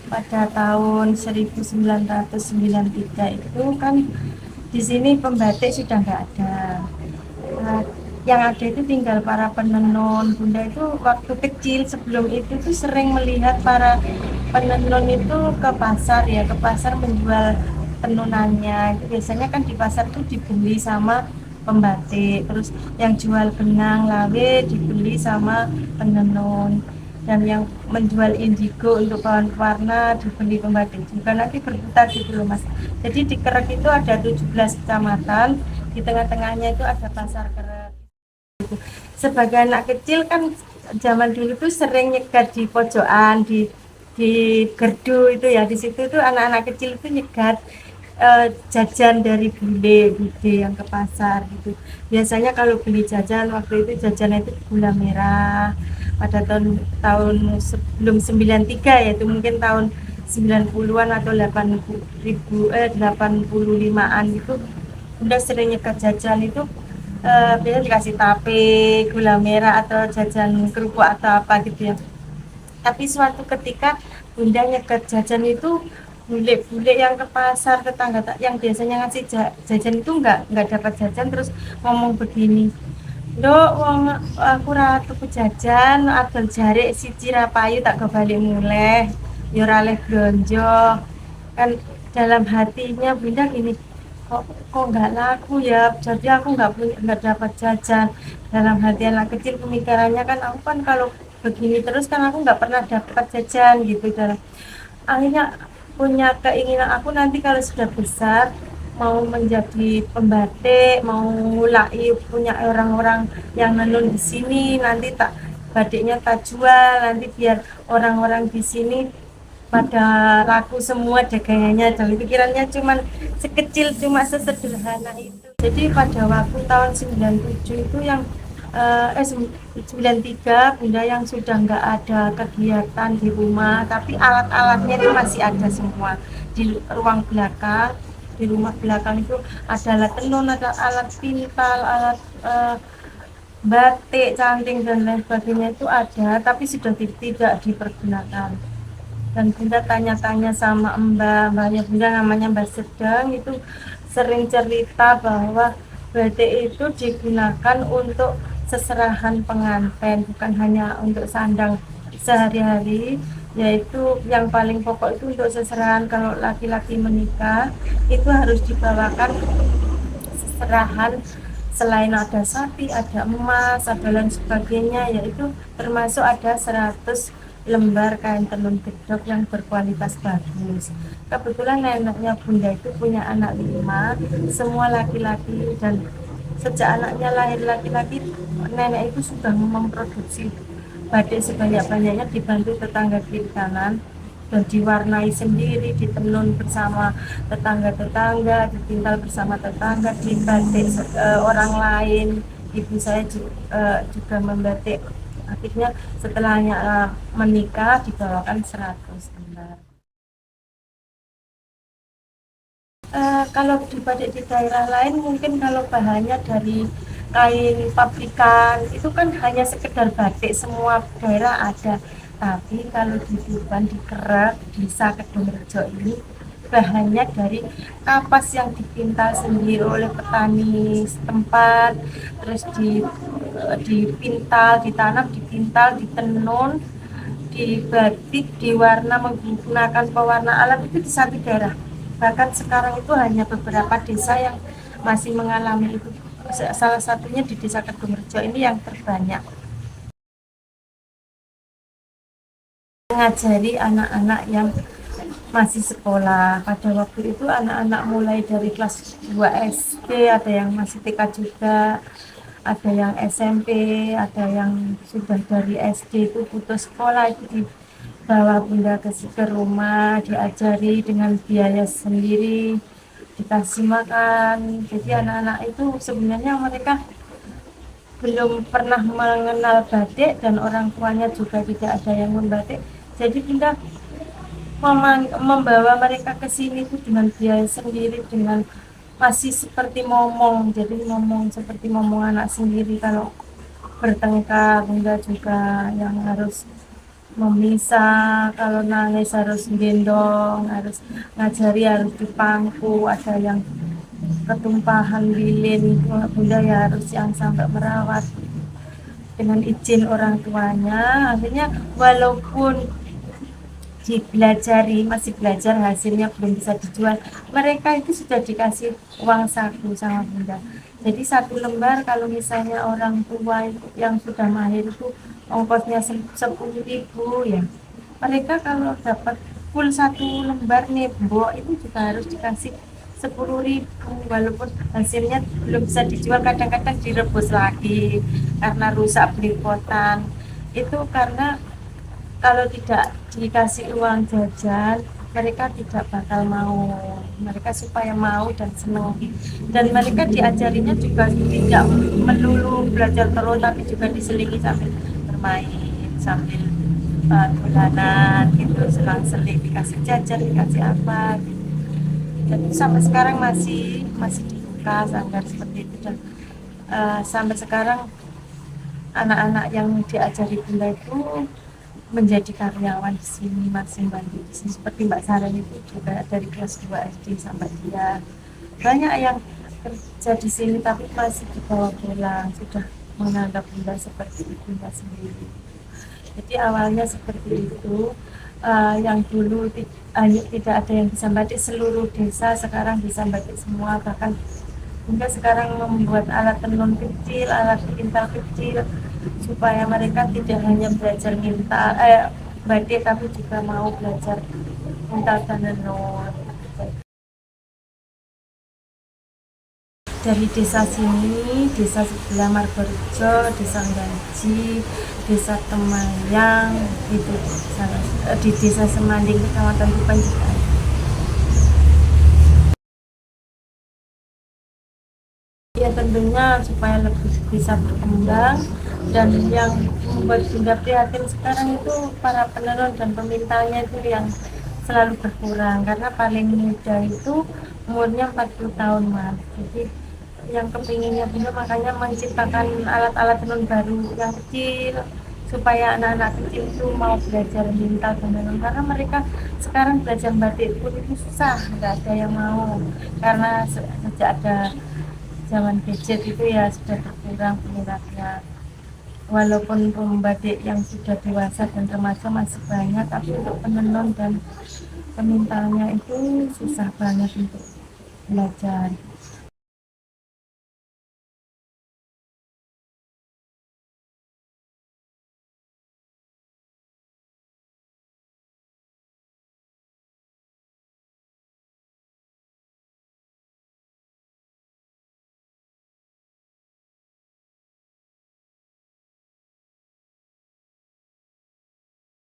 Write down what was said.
pada tahun 1993 itu kan di sini pembatik sudah nggak ada. Nah, yang ada itu tinggal para penenun. Bunda itu waktu kecil sebelum itu tuh sering melihat para penenun itu ke pasar ya, ke pasar menjual tenunannya. Itu biasanya kan di pasar tuh dibeli sama pembatik, terus yang jual benang lawe dibeli sama penenun, dan yang menjual indigo untuk bahan warna dibeli pembatik juga. Nanti berputar gitu loh mas. Jadi di Kerek itu ada 17 kecamatan, di tengah-tengahnya itu ada pasar Kerek. Sebagai anak kecil kan zaman dulu tuh sering nyegat di pojokan, di gerdu itu ya, di situ tuh anak-anak kecil itu nyegat jajan dari bude yang ke pasar gitu. Biasanya kalau beli jajan waktu itu jajan itu gula merah pada tahun tahun sebelum 93 ya, itu mungkin tahun 90-an atau 85-an itu udah sering nyegat jajan itu, biasanya dikasih tape, gula merah atau jajan kerupuk atau apa gitu ya. Tapi suatu ketika bunda nyegat jajan itu, bule-bule yang ke pasar tetangga yang biasanya ngasih jajan itu nggak dapat jajan, terus ngomong begini, Dok, wong aku ratu jajan adol jarik siji ra payu tak kebalik muleh ya ora leh blonjo. Kan dalam hatinya bunda gini, kok nggak laku ya, jadi aku nggak dapat jajan. Dalam hati anak kecil pemikirannya kan, aku kan kalau begini terus kan aku nggak pernah dapat jajan gitu. Dalam akhirnya punya keinginan aku nanti kalau sudah besar mau menjadi pembatik, mau mulai punya orang-orang yang menenun di sini, nanti tak batiknya tak jual, nanti biar orang-orang di sini pada laku semua dagangannya. Dan pikirannya cuman sekecil, cuma sesederhana itu. Jadi pada waktu tahun 97 itu yang 93 bunda yang sudah nggak ada kegiatan di rumah, tapi alat-alatnya itu masih ada semua di ruang belakang. Di rumah belakang itu ada alat tenun, ada alat pintal, alat batik, canting dan lain sebagainya itu ada, tapi sudah tidak dipergunakan. Dan bunda tanya-tanya sama mbaknya bunda, namanya Mbak Sedang, itu sering cerita bahwa batik itu digunakan untuk seserahan pengantin, bukan hanya untuk sandang sehari-hari, yaitu yang paling pokok itu untuk seserahan. Kalau laki-laki menikah itu harus dibawakan seserahan, selain ada sapi, ada emas, ada lain sebagainya, yaitu termasuk ada 100 lembar kain tenun gedok yang berkualitas bagus. Kebetulan neneknya bunda itu punya anak 5, semua laki-laki, dan sejak anaknya lahir laki-laki, nenek itu sudah memproduksi batik sebanyak-banyaknya dibantu tetangga kiri kanan, dan diwarnai sendiri, ditenun bersama tetangga-tetangga, dipintal bersama tetangga, dibatik orang lain. Ibu saya juga membatik, akhirnya setelahnya menikah dibawakan 100 lembar. Kalau di batik di daerah lain mungkin kalau bahannya dari kain pabrikan itu kan hanya sekedar batik, semua daerah ada. Tapi kalau di Tuban, di Kerek, desa Kedungrejo ini bahannya dari kapas yang dipintal sendiri oleh petani setempat, terus dipintal, ditanam, dipintal, ditenun, dibatik, diwarna menggunakan pewarna alam itu di satu daerah. Bahkan sekarang itu hanya beberapa desa yang masih mengalami itu. Salah satunya di desa Kedungrejo ini yang terbanyak. Mengajari anak-anak yang masih sekolah. Pada waktu itu anak-anak mulai dari kelas 2 SD, ada yang masih TK juga, ada yang SMP, ada yang sudah dari SD itu putus sekolah, itu dibawa bunda ke rumah, diajari dengan biaya sendiri, dikasih makan. Jadi anak-anak itu sebenarnya mereka belum pernah mengenal batik dan orang tuanya juga tidak ada yang membatik. Jadi bunda membawa mereka ke sini itu dengan biaya sendiri, dengan masih seperti momong, jadi ngomong seperti momong anak sendiri. Kalau bertengkar bunda juga yang harus memisah, kalau nangis harus gendong, harus ngajari harus dipangku, ada yang ketumpahan lilin, bunda ya harus yang sampai merawat dengan izin orang tuanya. Akhirnya walaupun dipelajari, masih belajar, hasilnya belum bisa dijual, mereka itu sudah dikasih uang saku sama bunda. Jadi satu lembar kalau misalnya orang tua yang sudah mahir itu ongkosnya 10.000 ya, mereka kalau dapat full satu lembar nih mbok itu juga harus dikasih 10.000, walaupun hasilnya belum bisa dijual, kadang-kadang direbus lagi karena rusak belipotan. Itu karena kalau tidak dikasih uang jajan mereka tidak bakal mau, mereka supaya mau dan senang, dan mereka diajarinya juga tidak melulu belajar terus, tapi juga diselingi sambil bermain, sambil dolanan gitu, selang-seling dikasih jajan, dikasih apa gitu. Dan sampai sekarang masih dibuka sanggar seperti itu, dan sampai sekarang anak-anak yang diajari bunda itu menjadi karyawan di sini, masih bantu di sini. Seperti Mbak Sarah itu juga dari kelas 2 SD sampai dia banyak yang kerja di sini tapi masih dibawa pulang, sudah menganggap bunda seperti ibunya sendiri. Jadi awalnya seperti itu. Yang dulu tidak ada yang bisa batik, seluruh desa sekarang bisa batik semua, bahkan hingga sekarang membuat alat tenun kecil, alat pintal kecil, supaya mereka tidak hanya belajar minta batik tapi juga mau belajar minta dan tenun. Dari desa sini, desa sebelah Margorejo, desa Nggaji, desa Temayang, itu di desa Semanding, kecamatan Tuban juga ada. Ya tentunya supaya lebih bisa berkembang, dan yang membuat bunda prihatin sekarang itu para penenun dan pemintalnya itu yang selalu berkurang, karena paling muda itu umurnya 40 tahun mas. Jadi yang kepinginnya bunda makanya menciptakan alat-alat tenun baru yang kecil, supaya anak-anak kecil itu mau belajar minta dan tenun, karena mereka sekarang belajar batik pun itu susah, nggak ada yang mau, karena sejak ada zaman gadget itu ya sudah berkurang peminatnya. Walaupun pembatik yang sudah dewasa dan remaja masih banyak, tapi untuk penenun dan pemintalnya itu susah banget untuk belajar.